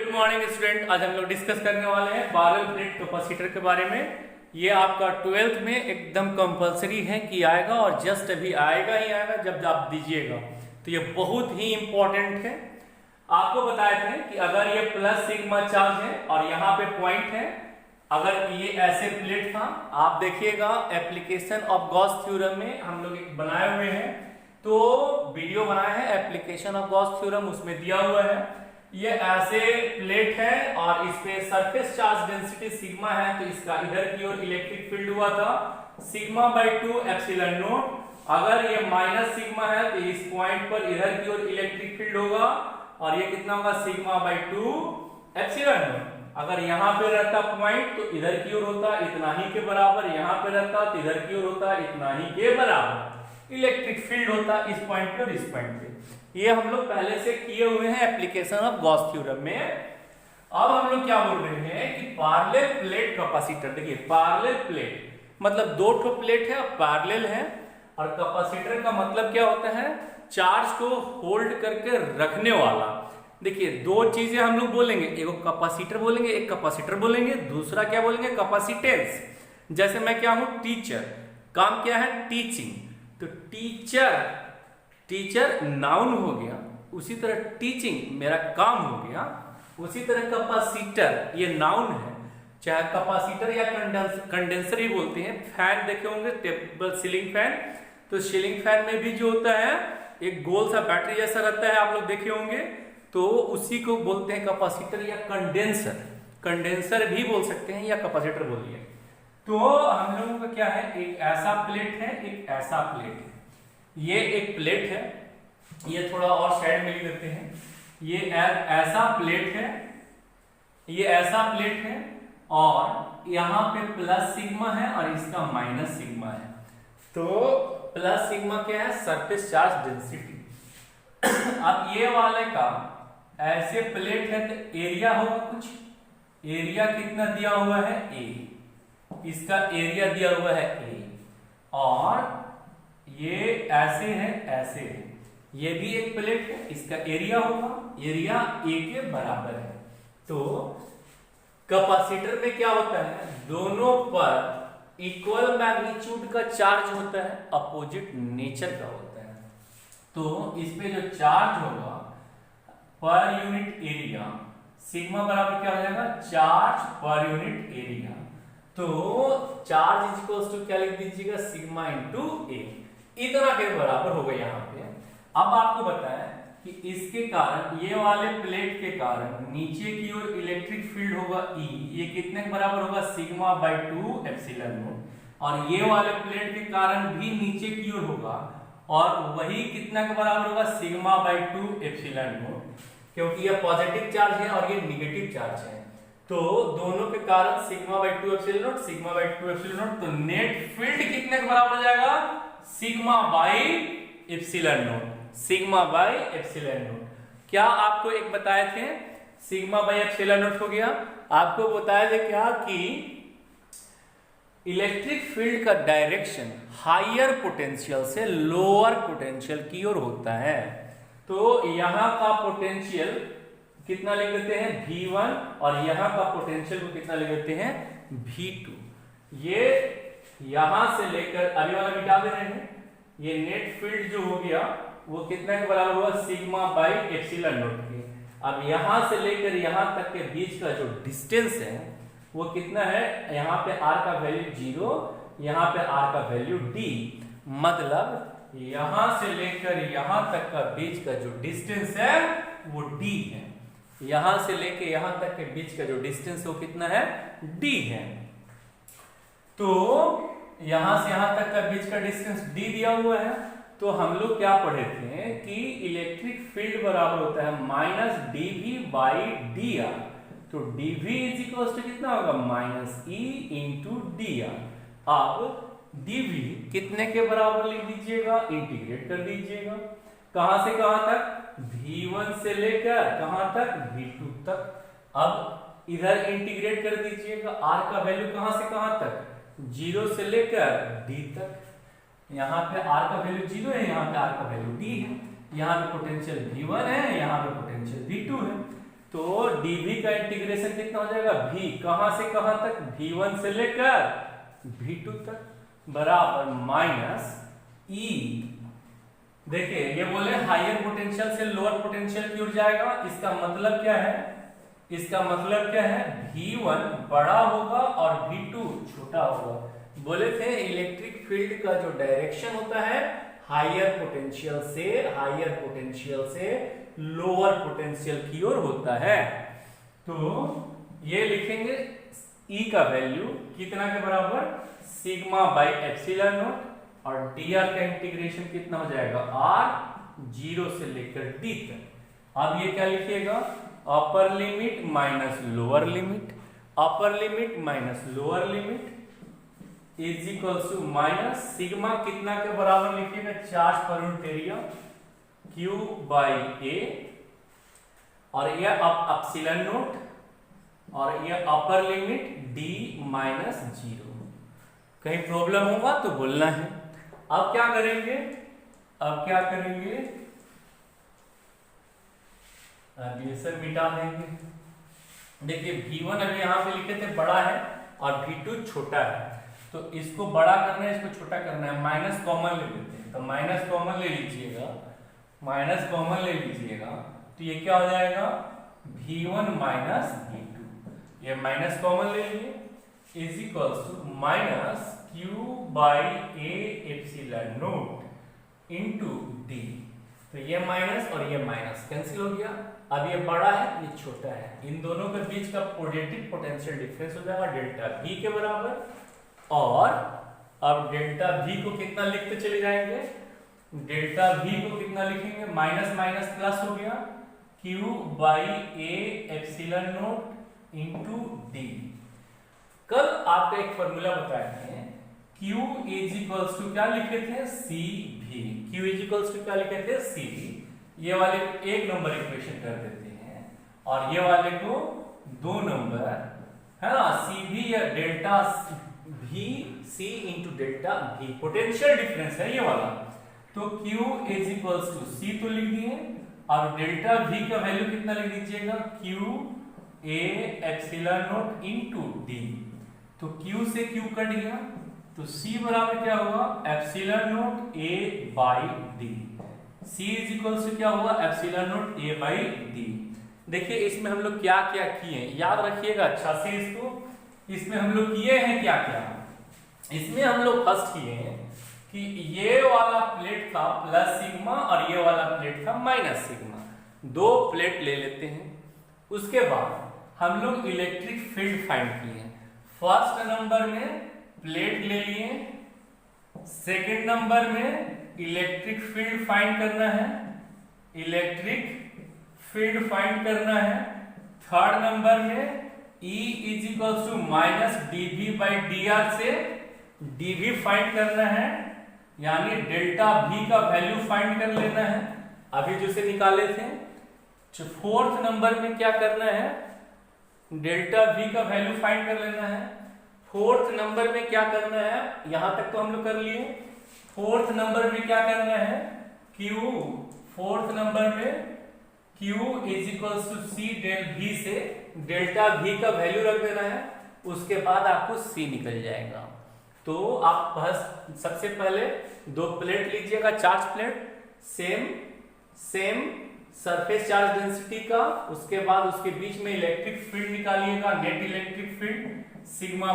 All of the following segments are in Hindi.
Good morning student. आज हम लोग डिस्कस करने वाले हैं पैरेलल प्लेट कैपेसिटर के बारे में। ये आपका 12th में एकदम कंपलसरी है कि आएगा और जस्ट अभी आएगा ही आएगा जब आप दीजिएगा, तो ये बहुत ही इंपॉर्टेंट है। आपको बताए थे कि अगर ये प्लस सिग्मा चार्ज है और यहाँ पे पॉइंट है, अगर ये ऐसे प्लेट था, आप देखिएगा एप्लीकेशन ऑफ गॉस थ्योरम में हम लोग एक बनाए हुए हैं, तो वीडियो बनाए हैं एप्लीकेशन ऑफ गॉस थ्योरम, उसमें दिया हुआ है। ये ऐसे प्लेट है और इस पे सरफेस चार्ज डेंसिटी सिग्मा है, तो इसका इधर की ओर इलेक्ट्रिक फील्ड हुआ था सिग्मा बाई 2 एप्सिलॉन नॉट। अगर ये माइनस सिग्मा है तो इस पॉइंट पर इधर की ओर इलेक्ट्रिक फील्ड होगा और ये कितना होगा सिग्मा बाई 2 एप्सिलॉन नॉट। अगर यहाँ पे रहता पॉइंट तो इधर की ओर होता इतना ही के बराबर, यहाँ पे रहता तो इधर की ओर होता इतना ही के बराबर इलेक्ट्रिक फील्ड होता इस पॉइंट पे और इस पॉइंट पे। ये हम लोग पहले से किए हुए हैं एप्लीकेशन ऑफ गॉस थ्योरम में। अब हम लोग क्या बोल रहे हैं कि पैरेलल प्लेट कैपेसिटर, देखिए पैरेलल प्लेट मतलब दो ठो प्लेट है और पैरेलल है, और कैपेसिटर का मतलब क्या होता है, चार्ज को होल्ड करके रखने वाला। देखिए दो चीजें हम लोग बोलेंगे, एक कैपेसिटर बोलेंगे, एक कैपेसिटर बोलेंगे, दूसरा क्या बोलेंगे कैपेसिटेंस। जैसे मैं क्या हूं टीचर, काम क्या है टीचिंग, तो टीचर नाउन हो गया, उसी तरह टीचिंग मेरा काम हो गया। उसी तरह कैपेसिटर ये नाउन है, चाहे कैपेसिटर या कंडेंसर ही बोलते हैं। फैन देखे होंगे टेबल सीलिंग फैन, तो सीलिंग फैन में भी जो होता है एक गोल सा बैटरी जैसा रहता है, आप लोग देखे होंगे, तो उसी को बोलते हैं कैपेसिटर या कंडेंसर। कंडेंसर भी बोल सकते हैं या कैपेसिटर बोलिए। तो हम लोगों का क्या है, एक ऐसा प्लेट है, एक ऐसा प्लेट है। ये एक प्लेट है, ये थोड़ा और साइड में लिख देते हैं। ये ऐसा प्लेट है, ये ऐसा प्लेट है और यहाँ पे प्लस सिग्मा है और इसका माइनस सिग्मा है। तो प्लस सिग्मा क्या है, सरफेस चार्ज डेंसिटी। अब ये वाले का ऐसे प्लेट है तो एरिया होगा कुछ, एरिया कितना दिया हुआ है ए, इसका एरिया दिया हुआ है ए, और ये ऐसे है ऐसे है, ये भी एक प्लेट है, इसका एरिया होगा, एरिया ए के बराबर है। तो कैपेसिटर में क्या होता है, दोनों पर इक्वल मैग्नीट्यूड का चार्ज होता है, अपोजिट नेचर का होता है। तो इस पे जो चार्ज होगा पर यूनिट एरिया, सिग्मा बराबर क्या हो जाएगा, चार्ज पर यूनिट एरिया। तो चार्ज इज इक्वल्स टू क्या लिख दीजिएगा, सिग्मा इंटू ए, इतना के बराबर होगा यहाँ पे। अब आपको बताया कि इसके कारण, ये वाले प्लेट के कारण नीचे की ओर इलेक्ट्रिक फील्ड होगा E, ये कितने के बराबर होगा, सिग्मा बाई 2 एप्सिलॉन नॉट। और ये वाले प्लेट के कारण भी नीचे की ओर होगा और वही कितना के बराबर होगा, सिग्मा बाई 2 एप्सिलॉन नॉट, क्योंकि ये पॉजिटिव चार्ज है और ये निगेटिव चार्ज है। तो दोनों के कारण sigma by 2 epsilon not, sigma by 2 epsilon not, तो नेट फील्ड कितने के बराबर हो जाएगा, sigma by epsilon not, sigma by epsilon not. क्या आपको एक बताए थे, सिग्मा बाई एप्सिलॉन नॉट हो गया। आपको बताया थे क्या कि इलेक्ट्रिक फील्ड का डायरेक्शन हायर पोटेंशियल से लोअर पोटेंशियल की ओर होता है। तो यहां का पोटेंशियल कितना लिख देते हैं V1 और यहां का पोटेंशियल को कितना लिख देते हैं V2। ये यहां से लेकर अभी वाला मिटा दे रहे हैं, ये नेट फील्ड जो हो गया वो कितना के बराबर हुआ, सिग्मा बाई एप्सिलॉन नॉट के। अब यहां से लेकर यहां तक के बीच का जो डिस्टेंस है वो कितना है, यहाँ पे r का वैल्यू 0, यहाँ पे r का वैल्यू d, मतलब यहां से लेकर यहां तक का बीच का जो डिस्टेंस है वो d है। यहां से लेकर यहां तक के बीच का जो डिस्टेंस है वो कितना है, d है। तो यहां से यहां तक का बीच का डिस्टेंस d दिया हुआ है। तो हम लोग क्या पढ़े थे कि इलेक्ट्रिक फील्ड बराबर होता है माइनस dv बाई dr। तो dv इज इक्वल टू कितना होगा, माइनस e इंटू dr। अब dv कितने के बराबर लिख दीजिएगा, इंटीग्रेट कर दीजिएगा, कहां से कहां तक, v1 से लेकर कहां तक, v2 तक। अब इधर इंटीग्रेट कर दीजिएगा, r का वैल्यू कहां से कहां तक, 0 से लेकर d तक। यहाँ पे r का वैल्यू 0 है, यहाँ पे r का वैल्यू d है, यहाँ पे पोटेंशियल V1 है, यहाँ पे पोटेंशियल V2 है। तो dv का इंटीग्रेशन कितना हो जाएगा, v कहां से कहां तक, v1 से लेकर v2 तक, बराबर माइनस e। देखिए ये बोले हायर पोटेंशियल से लोअर पोटेंशियल की ओर जाएगा, इसका मतलब क्या है, इसका मतलब क्या है, v1 बड़ा होगा और v2 छोटा होगा। बोले थे इलेक्ट्रिक फील्ड का जो डायरेक्शन होता है हायर पोटेंशियल से लोअर पोटेंशियल की ओर होता है। तो ये लिखेंगे E का वैल्यू कितना के बराबर, सिग्मा बाई एप्सिलॉन नॉट, और dr का इंटीग्रेशन कितना हो जाएगा, r 0 से लेकर d तक। अब ये क्या लिखिएगा, upper limit minus lower limit, upper limit minus lower limit is equal to minus sigma कितना के बराबर लिखिएगा, charge per unit area Q by A, और यह एप्सिलॉन नोट, और यह अपर लिमिट d माइनस 0। कहीं प्रॉब्लम होगा तो बोलना है। अब क्या करेंगे, अब ये सब मिटा देंगे। देखिए v1 अभी यहां पे लिखे थे बड़ा है और v2 छोटा है, तो इसको बड़ा करना है, इसको छोटा करना है, माइनस कॉमन ले लेते हैं। तो माइनस कॉमन ले लीजिएगा, माइनस कॉमन ले लीजिएगा, तो ये क्या हो जाएगा, v1 माइनस v2, ये माइनस कॉमन ले लिए, is equal to minus q by a epsilon nought into d। तो ये माइनस और ये माइनस कैंसिल हो गया। अब ये बड़ा है, ये छोटा है, इन दोनों के बीच का पॉजिटिव पोटेंशियल डिफरेंस हो जाएगा डेल्टा v के बराबर। और अब डेल्टा v को कितना लिखते चले जाएंगे, डेल्टा v को कितना लिखेंगे, माइनस माइनस प्लस हो गया, q by a epsilon nought into d। कल आपका एक फॉर्मूला बताए थे, q इज इक्वल्स टू क्या लिखे थे, cv, q is equals to क्या लिखे थे, cv। ये वाले एक नंबर इक्वेशन कर देते हैं और ये वाले को 2 नंबर, है ना, cv या delta v c into delta v, potential difference है ये वाला। तो q is equals to c तो लिख दिए, और डेल्टा v का वैल्यू कितना लिख दीजिएगा, q a epsilon nought into d। तो q से q कट गया, तो c बराबर क्या होगा, epsilon nought a by d। c is equals to क्या होगा, epsilon nought a by d। देखिए इसमें हम लोग क्या क्या किए, याद रखिएगा अच्छा से इसको। इसमें हम लोग किए हैं क्या क्या, इसमें हम लोग फर्स्ट किए हैं कि ये वाला प्लेट था प्लस सिग्मा और ये वाला प्लेट था माइनस सिग्मा, 2 प्लेट ले लेते हैं। उसके बाद हम लोग इलेक्ट्रिक फील्ड फाइंड किए। फर्स्ट नंबर में प्लेट ले लिए, सेकंड नंबर में इलेक्ट्रिक फील्ड फाइंड करना है, इलेक्ट्रिक फील्ड फाइंड करना है। थर्ड नंबर में E is equal to minus dv by dr से dv फाइंड करना है, यानी डेल्टा v का वैल्यू फाइंड कर लेना है, अभी जो से निकाले थे। फोर्थ नंबर में क्या करना है, डेल्टा v का वैल्यू फाइंड कर लेना है। फोर्थ नंबर में क्या करना है, यहां तक तो हम लोग कर लिए। फोर्थ नंबर में क्या करना है, q, फोर्थ नंबर में q is equal to c del v से डेल्टा v का वैल्यू रख देना है, उसके बाद आपको c निकल जाएगा। तो आप बस सबसे पहले 2 प्लेट लीजिएगा, charge plate, same surface charge density का, उसके बाद उसके बीच में इलेक्ट्रिक फील्ड निकालिएगा, net electric field sigma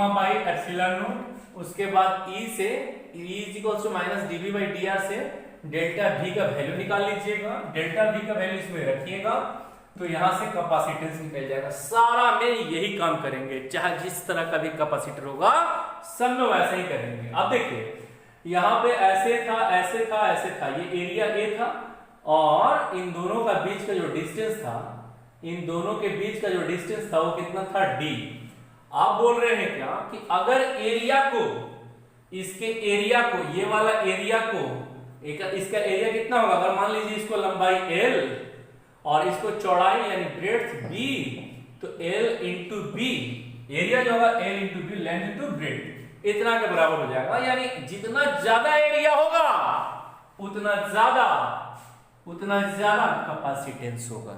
by epsilon naught. उसके बाद E से E is equal to minus dv by dr से डेल्टा v का वैल्यू निकाल लीजिएगा, डेल्टा v का वैल्यू इसमें रखिएगा, तो यहां से कैपेसिटेंस निकल जाएगा। सारा में यही काम करेंगे, चाहे जिस तरह का भी कैपेसिटर होगा सब में वैसे ही करेंगे। अब देखिए यहाँ पे ऐसे था, ऐसे था, ऐसे था, ये एरिया A था, और इन दोनों का बीच का जो डिस्टेंस था, इन दोनों के बीच का जो डिस्टेंस था वो कितना था, d। आप बोल रहे हैं क्या कि अगर एरिया को, इसके एरिया को, ये वाला एरिया को, इसका एरिया कितना होगा, अगर मान लीजिए इसको लंबाई L और इसको चौड़ाई यानी ब्रेड्थ B, तो L इंटू बी, एरिया जो होगा L into B, length into breadth, इतना के बराबर हो जाएगा। यानी जितना ज्यादा एरिया होगा उतना ज्यादा कैपेसिटेंस होगा।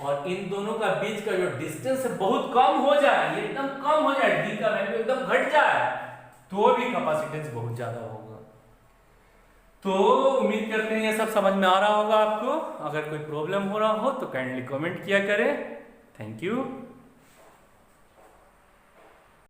और इन दोनों का बीच का जो डिस्टेंस बहुत कम हो जाए, ये एकदम कम हो जाए, डी का वैल्यू एकदम घट जाए, तो भी कैपेसिटेंस बहुत ज्यादा होगा। तो उम्मीद करते हैं ये सब समझ में आ रहा होगा आपको। अगर कोई प्रॉब्लम हो रहा हो तो काइंडली कमेंट किया करें। Thank you.